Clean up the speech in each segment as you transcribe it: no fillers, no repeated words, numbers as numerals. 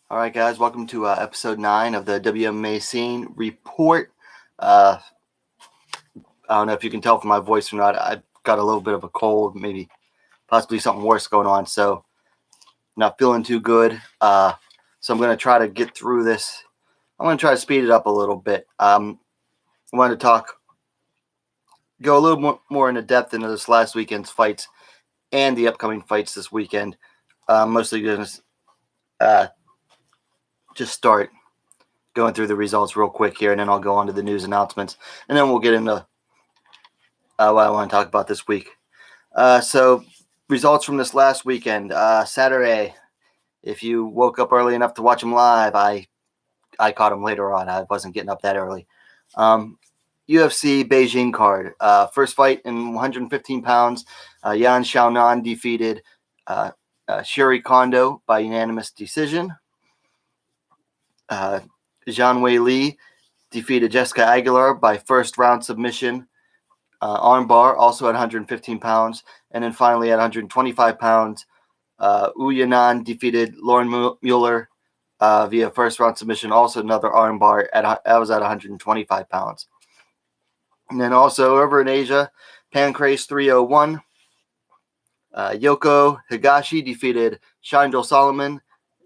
All right, guys, welcome to episode 9 of the WMMA Scene Report. I don't know if you can tell from my voice or not. I've got a little bit of a cold, maybe possibly something worse going on, so not feeling too good. So I'm going to try to get through this. I'm going to try to speed it up a little bit. I wanted to go a little more into depth into this last weekend's fights and the upcoming fights this weekend. Mostly going to just start going through the results real quick here, and then I'll go on to the news announcements, and then we'll get into what I want to talk about this week. So results from this last weekend. Saturday, if you woke up early enough to watch them live, I caught them later on. I wasn't getting up that early. UFC Beijing card. First fight in 115 pounds. Yan Xiaonan defeated Shuri Kondo by unanimous decision. Zhang Wei Li defeated Jessica Aguilar by first round submission. Armbar, also at 115 pounds. And then finally at 125 pounds, Wu Yanan defeated Lauren Mueller via first round submission. Also another armbar. That was at 125 pounds. And then also over in Asia, Pancrase 301. Yoko Higashi defeated Shindle Solomon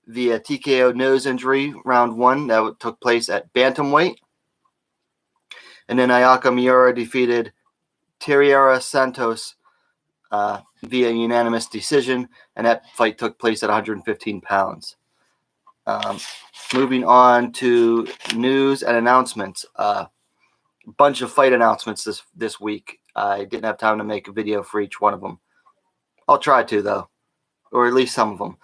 via TKO nose injury, round 1. That took place at bantamweight. And then Ayaka Miura defeated Terriera Santos via unanimous decision, and that fight took place at 115 pounds. Moving on to news and announcements. A bunch of fight announcements this week. I didn't have time to make a video for each one of them. I'll try to, though, or at least some of them.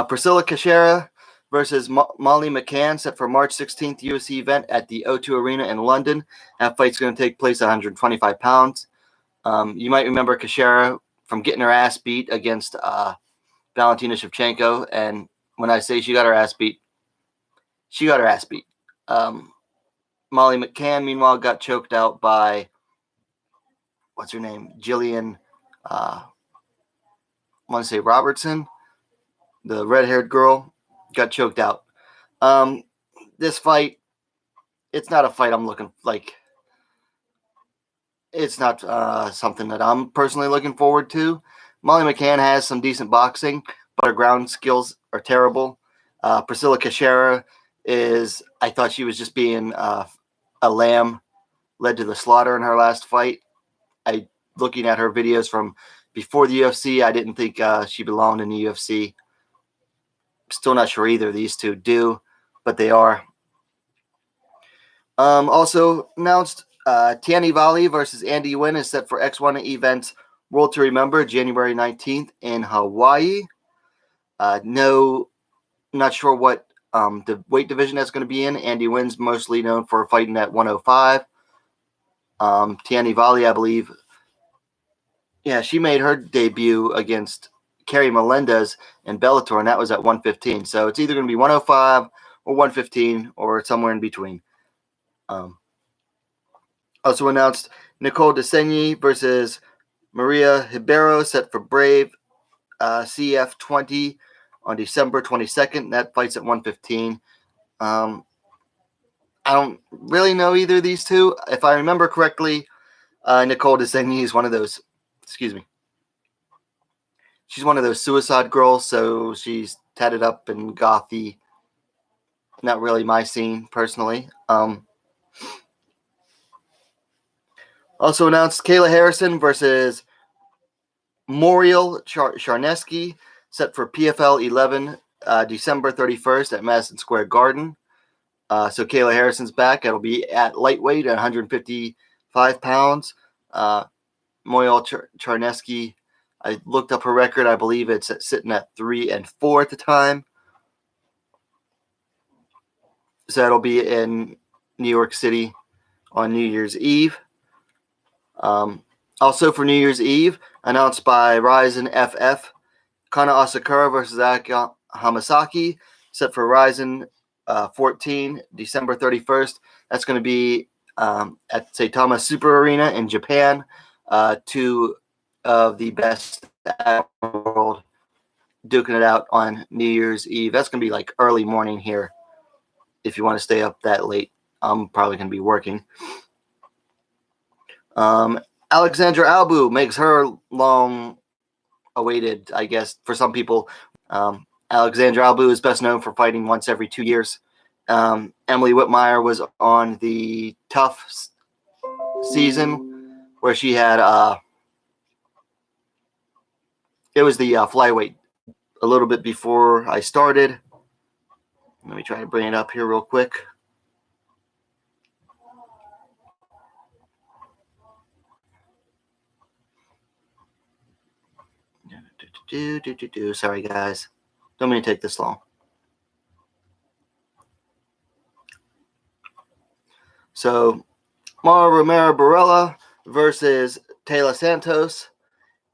Priscilla Cachoeira versus Molly McCann set for March 16th UFC event at the O2 Arena in London. That fight's going to take place at 125 pounds. You might remember Cachoeira from getting her ass beat against Valentina Shevchenko. And when I say she got her ass beat, she got her ass beat. Molly McCann, meanwhile, got choked out by, what's her name? Jillian, I want to say Robertson, the red-haired girl, got choked out. This fight, it's not a fight I'm looking like. It's not something that I'm personally looking forward to. Molly McCann has some decent boxing, but her ground skills are terrible. Priscilla Cachoeira I thought she was just being a lamb led to the slaughter in her last fight. Looking at her videos from before the UFC, I didn't think she belonged in the UFC. Still not sure either of these two do, but they are. Also announced Tiani Valley versus Andy Wynn is set for X1 events World to Remember January 19th in Hawaii. Not sure what the weight division that's going to be in. Andy Wynn's mostly known for fighting at 105. Tiani Valley, I believe, she made her debut against Carrie Melendez in Bellator, and that was at 115. So it's either going to be 105 or 115 or somewhere in between. Also announced Nicole Desenyi versus Maria Ribeiro set for Brave CF20 on December 22nd. That fight's at 115. I don't really know either of these two. If I remember correctly, Nicole Desenyi is one of those, she's one of those suicide girls, so she's tatted up and gothy. Not really my scene, personally. Also announced Kayla Harrison versus Moriel Charneski, set for PFL 11, December 31st at Madison Square Garden. So Kayla Harrison's back. It'll be at lightweight at 155 pounds. Moriel Charneski, I looked up her record. I believe it's sitting at 3-4 at the time. So that'll be in New York City on New Year's Eve. Also for New Year's Eve, announced by Ryzen FF, Kana Asakura versus Aki Hamasaki, set for Ryzen 14, December 31st. That's going to be at Saitama Super Arena in Japan. Two of the best in the world duking it out on New Year's Eve. That's going to be like early morning here if you want to stay up that late. I'm probably going to be working. Alexandra Albu makes her long-awaited, I guess, for some people. Alexandra Albu is best known for fighting once every 2 years. Emily Whitmire was on the Tough season where she had it was the flyweight a little bit before I started. Let me try to bring it up here real quick. Sorry, guys. Don't mean to take this long. So, Mara Romero Barella versus Taylor Santos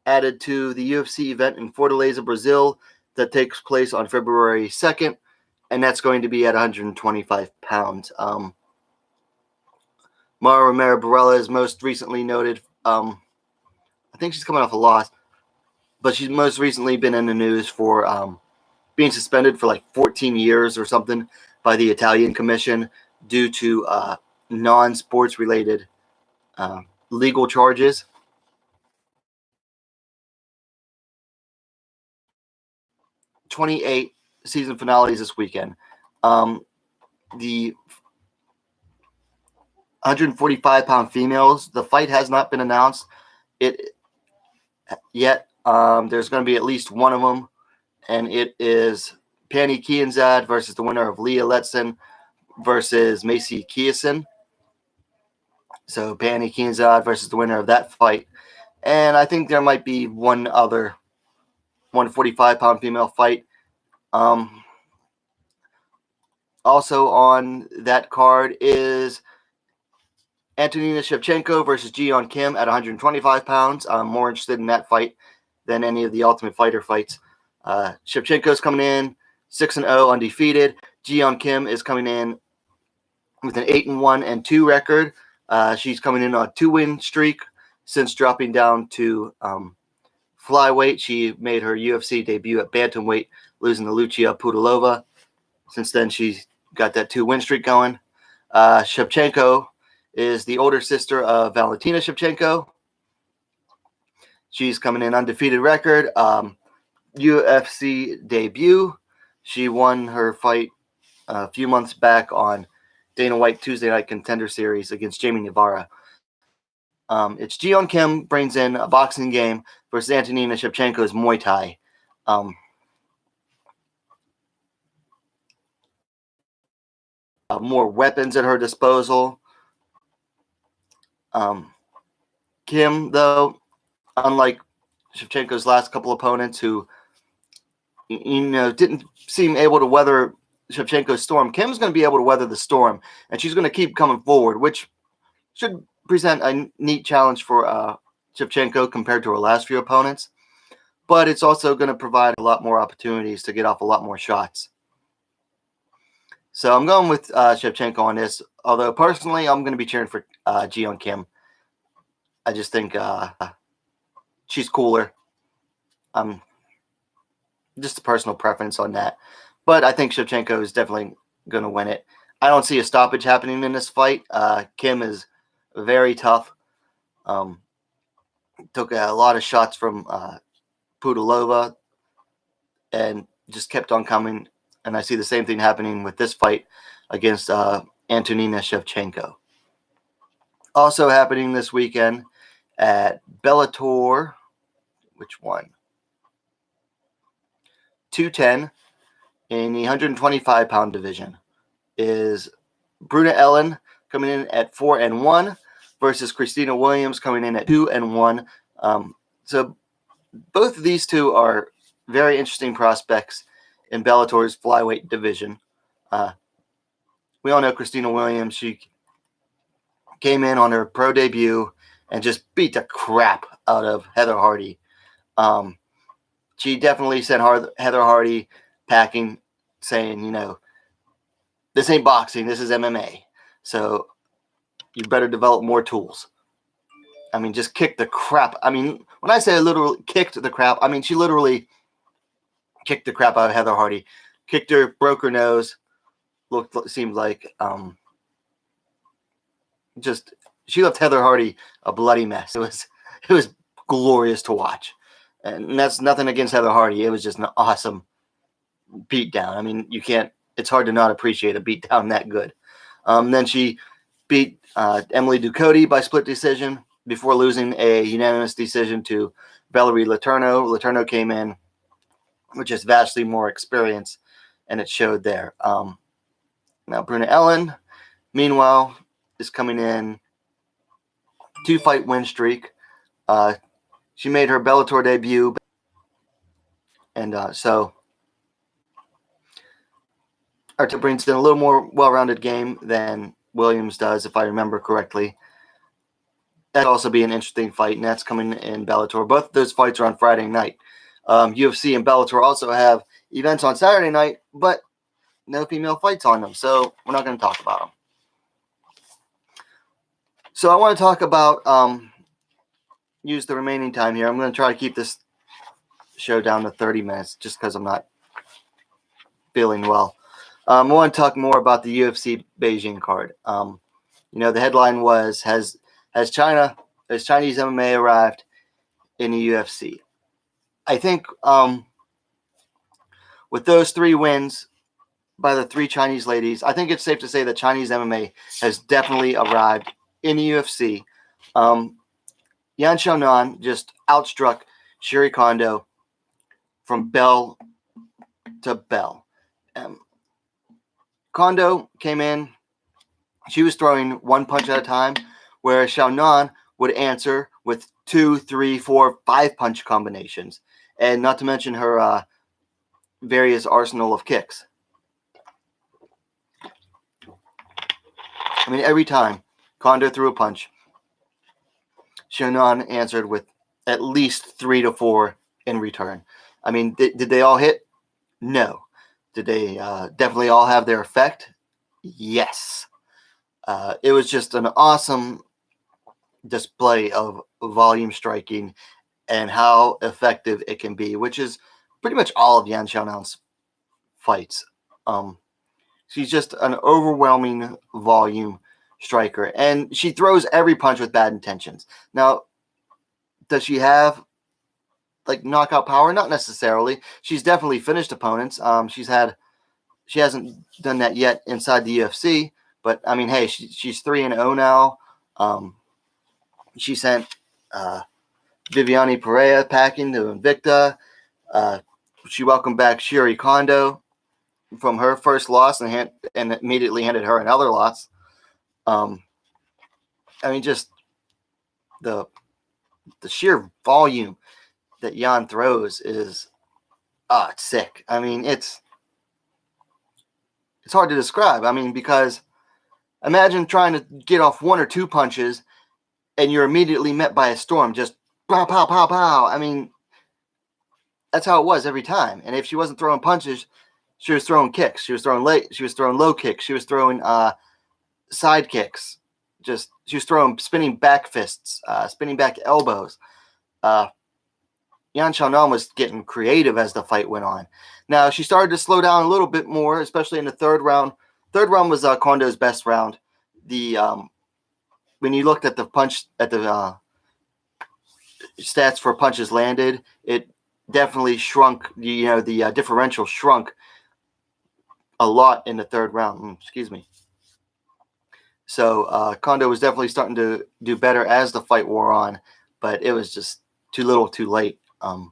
added to the UFC event in Fortaleza, Brazil that takes place on February 2nd, and that's going to be at 125 pounds. Mara Romero Barella is most recently noted. I think she's coming off a loss, but she's most recently been in the news for being suspended for like 14 years or something by the Italian Commission due to non-sports related legal charges. '28 season finales this weekend. The 145-pound females, the fight has not been announced yet. There's going to be at least one of them, and it is Pannie Kianzad versus the winner of Leah Letson versus Macy Chiasson. So Pannie Kianzad versus the winner of that fight. And I think there might be one other 145-pound female fight. Also on that card is Antonina Shevchenko versus Ji-yeon Kim at 125 pounds. I'm more interested in that fight than any of the Ultimate Fighter fights. Shevchenko's coming in 6-0 undefeated. Ji-yeon Kim is coming in with an 8-1-2 record. She's coming in on a 2-win streak since dropping down to flyweight. She made her UFC debut at bantamweight, losing to Lucia Pudilova. Since then, she's got that 2-win streak going. Shevchenko is the older sister of Valentina Shevchenko. She's coming in undefeated record. UFC debut. She won her fight a few months back on Dana White Tuesday Night Contender Series against Jamie Navarro. It's Ji-yeon Kim brings in a boxing game versus Antonina Shevchenko's Muay Thai. More weapons at her disposal. Kim, though, unlike Shevchenko's last couple opponents who, didn't seem able to weather Shevchenko's storm, Kim's going to be able to weather the storm, and she's going to keep coming forward, which should present a neat challenge for Shevchenko compared to her last few opponents. But it's also going to provide a lot more opportunities to get off a lot more shots. So I'm going with Shevchenko on this, although personally I'm going to be cheering for Ji-yeon Kim. I just think she's cooler. Just a personal preference on that. But I think Shevchenko is definitely going to win it. I don't see a stoppage happening in this fight. Kim is very tough. Took a lot of shots from Pudilova and just kept on coming. And I see the same thing happening with this fight against Antonina Shevchenko. Also happening this weekend at Bellator, which one? 210 in the 125-pound division is Bruna Ellen coming in at 4-1 versus Christina Williams coming in at 2-1. So both of these two are very interesting prospects in Bellator's flyweight division. We all know Christina Williams. She came in on her pro debut and just beat the crap out of Heather Hardy. She definitely sent Heather Hardy packing, saying, this ain't boxing, this is MMA. So you better develop more tools. I mean, just kick the crap. I mean, when I say literally kicked the crap, I mean, she literally kicked the crap out of Heather Hardy. Kicked her, broke her nose. Seemed like just she left Heather Hardy a bloody mess. It was glorious to watch, and that's nothing against Heather Hardy. It was just an awesome beatdown. I mean, you can't. It's hard to not appreciate a beatdown that good. Then she beat Emily Ducote by split decision before losing a unanimous decision to Valerie Letourneau. Letourneau came in with just vastly more experience, and it showed there. Now Bruna Ellen, meanwhile, is coming in 2-fight win streak. She made her Bellator debut, and so Arta brings in a little more well-rounded game than Williams does, if I remember correctly. That'll also be an interesting fight, and that's coming in Bellator. Both of those fights are on Friday night. UFC and Bellator also have events on Saturday night, but no female fights on them, so we're not going to talk about them. So I want to talk about, use the remaining time here. I'm going to try to keep this show down to 30 minutes just because I'm not feeling well. I want to talk more about the UFC Beijing card. The headline was, has Chinese MMA arrived in the UFC? I think with those 3 wins by the 3 Chinese ladies, I think it's safe to say that Chinese MMA has definitely arrived in the UFC. Yan Xiaonan just outstruck Sherry Kondo from bell to bell. Kondo came in, she was throwing 1 punch at a time, whereas Xiaonan would answer with 2, 3, 4, 5 punch combinations, and not to mention her various arsenal of kicks. I mean, every time Kondo threw a punch, Xiaonan answered with at least 3 to 4 in return. I mean, did they all hit? No. Did they definitely all have their effect? Yes. It was just an awesome display of volume striking and how effective it can be, which is pretty much all of Yan Xiaonan's fights. She's just an overwhelming volume striker, and she throws every punch with bad intentions. Now, does she have knockout power? Not necessarily. She's definitely finished opponents. She hasn't done that yet inside the UFC, but I mean, hey, she's 3-0 now. She sent Viviane Pereira packing to Invicta. She welcomed back Sherry Kondo from her first loss and immediately handed her another loss. I mean, just the sheer volume that Yan throws is it's sick. I mean, it's hard to describe. I mean, because imagine trying to get off 1 or 2 punches and you're immediately met by a storm. Just pow, pow, pow, pow. I mean, that's how it was every time. And if she wasn't throwing punches, she was throwing kicks. She was throwing low kicks. She was throwing side kicks. She was throwing spinning back fists, spinning back elbows. Yan Xiaonan was getting creative as the fight went on. Now, she started to slow down a little bit more, especially in the 3rd round. 3rd round was Kondo's best round. When you looked at the stats for punches landed, it definitely shrunk. The differential shrunk a lot in the 3rd round. Excuse me. So Kondo was definitely starting to do better as the fight wore on, but it was just too little, too late. It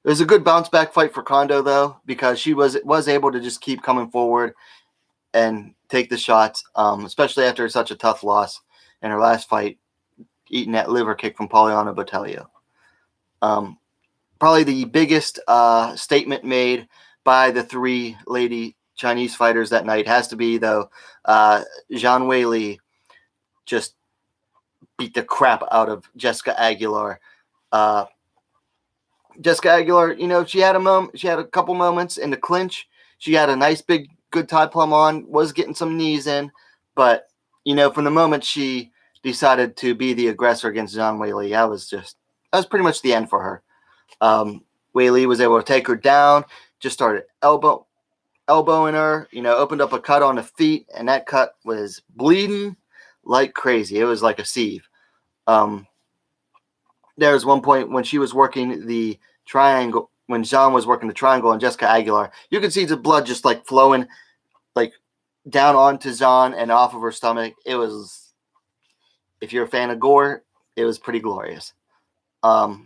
was a good bounce back fight for Kondo though, because she was able to just keep coming forward and take the shots, especially after such a tough loss in her last fight, eating that liver kick from Poliana Botelho. Probably the biggest statement made by the 3 lady Chinese fighters that night has to be, though, Zhang Weili just beat the crap out of Jessica Aguilar. Jessica Aguilar, she had a couple moments in the clinch. She had a nice big good tie plum on, was getting some knees in, but from the moment she decided to be the aggressor against Zhang Weili, that was pretty much the end for her. Wei Li was able to take her down, just started elbowing her, opened up a cut on the feet, and that cut was bleeding like crazy. It was like a sieve. There was one point when she was working the triangle, when Zhang was working the triangle on Jessica Aguilar, you could see the blood just like flowing like down onto Zhang and off of her stomach. It was, if you're a fan of gore, it was pretty glorious. But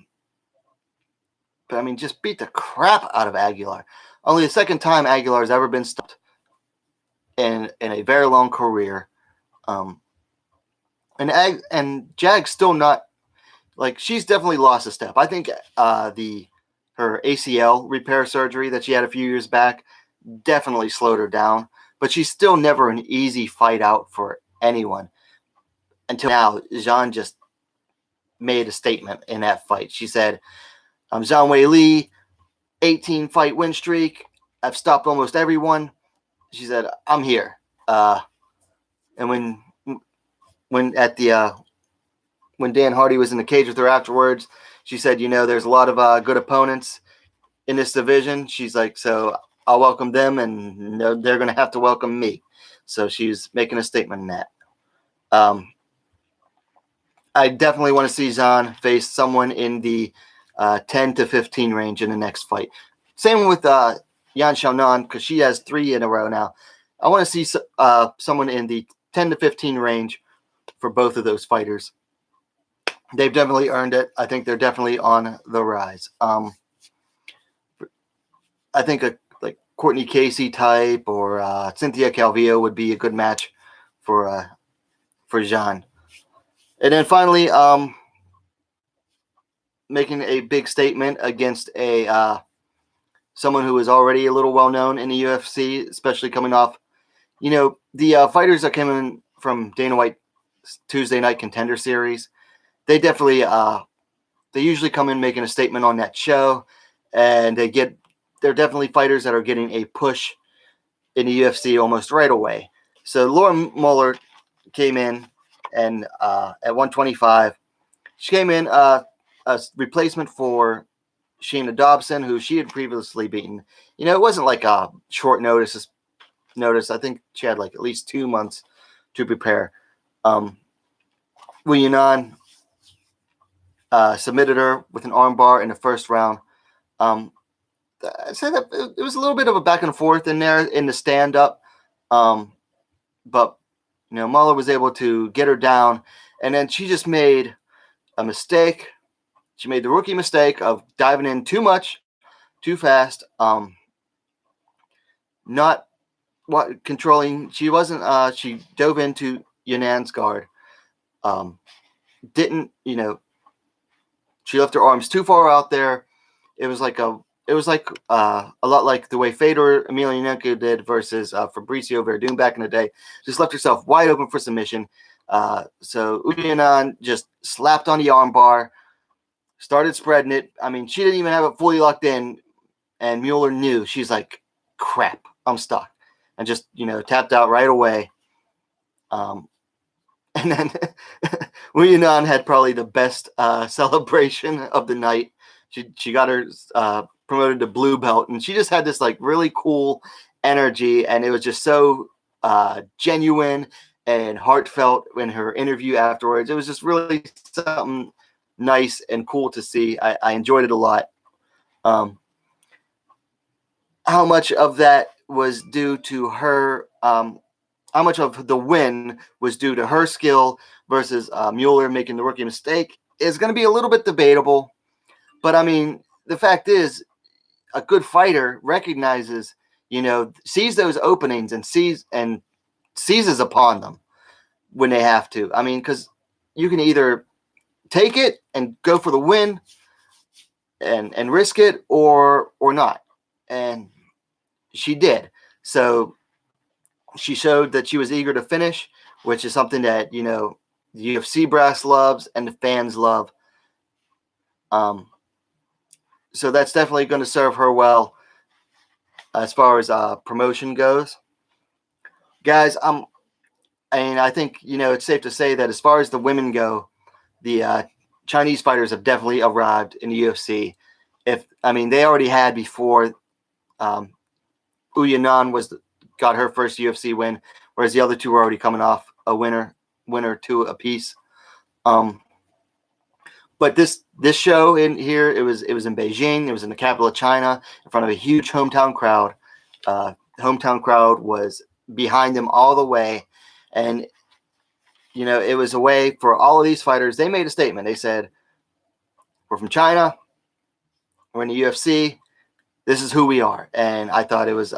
I mean, just beat the crap out of Aguilar. Only the second time Aguilar's ever been stopped in a very long career. And Jag's still not, like, she's definitely lost a step. I think her ACL repair surgery that she had a few years back definitely slowed her down. But she's still never an easy fight out for anyone. Until now, Zhang just made a statement in that fight. She said, I'm Zhang Wei Li, 18-fight win streak. I've stopped almost everyone. She said, I'm here. And when Dan Hardy was in the cage with her afterwards, she said, there's a lot of good opponents in this division. She's like, so I'll welcome them, and they're going to have to welcome me. So she's making a statement in that. I definitely want to see Zhang face someone in the 10 to 15 range in the next fight. Same with Yan Xiaonan, because she has 3 in a row now. I want to see someone in the 10 to 15 range for both of those fighters. They've definitely earned it. I think they're definitely on the rise. I think a like Courtney Casey type or Cynthia Calvillo would be a good match for Zhang. And then finally, making a big statement against someone who is already a little well known in the UFC, especially coming off, the fighters that came in from Dana White's Tuesday Night Contender Series. They definitely they usually come in making a statement on that show, and they're definitely fighters that are getting a push in the UFC almost right away. So Laura Muller came in, and at 125, she came in a replacement for Sheena Dobson, who she had previously beaten. It wasn't like a short notice. I think she had like at least 2 months to prepare. Wu Yunan submitted her with an armbar in the first round. I said that it was a little bit of a back and forth in there in the stand-up. But, Muller was able to get her down, and then she just made a mistake. She made the rookie mistake of diving in too much, too fast, not controlling. She wasn't, she dove into Yunan's guard. She left her arms too far out there. It was like a lot like the way Fedor Emelianenko did versus Fabricio Verdun back in the day. Just left herself wide open for submission. So Uyanan just slapped on the armbar, started spreading it. I mean, she didn't even have it fully locked in, and Mueller knew. She's like, crap, I'm stuck. And just, tapped out right away. And then Uyanan had probably the best celebration of the night. She got her promoted to blue belt, and she just had this like really cool energy, and it was just so genuine and heartfelt in her interview afterwards. It was just really something nice and cool to see. I enjoyed it a lot. How much of that was due to her? How much of the win was due to her skill versus Mueller making the rookie mistake is going to be a little bit debatable. But, I mean, the fact is, a good fighter recognizes, sees those openings and seizes upon them when they have to. I mean, because you can either take it and go for the win and risk it or not. And she did. So she showed that she was eager to finish, which is something that, the UFC brass loves and the fans love. So that's definitely going to serve her well as far as promotion goes. Guys, I think, it's safe to say that as far as the women go, the Chinese fighters have definitely arrived in the UFC. they already had before. Uyanan got her first UFC win, whereas the other two were already coming off a winner two apiece. But this show in here, it was in Beijing. It was in the capital of China, in front of a huge hometown crowd. Hometown crowd was behind them all the way, and it was a way for all of these fighters. They made a statement. They said, "We're from China. We're in the UFC. This is who we are." And I thought it was,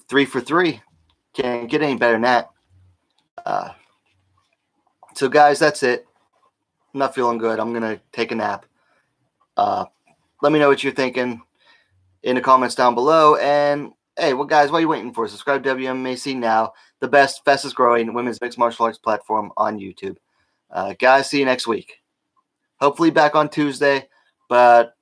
3 for 3. Can't get any better than that. So, guys, that's it. I'm not feeling good. I'm going to take a nap. Let me know what you're thinking in the comments down below. And, hey, well, guys, what are you waiting for? Subscribe to WMMAC now, the best, fastest growing women's mixed martial arts platform on YouTube. Guys, see you next week. Hopefully back on Tuesday, but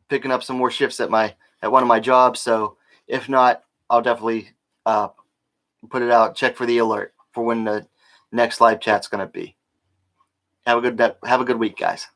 picking up some more shifts at one of my jobs. So if not, I'll definitely put it out. Check for the alert for when the next live chat's going to be. Have a good week, guys.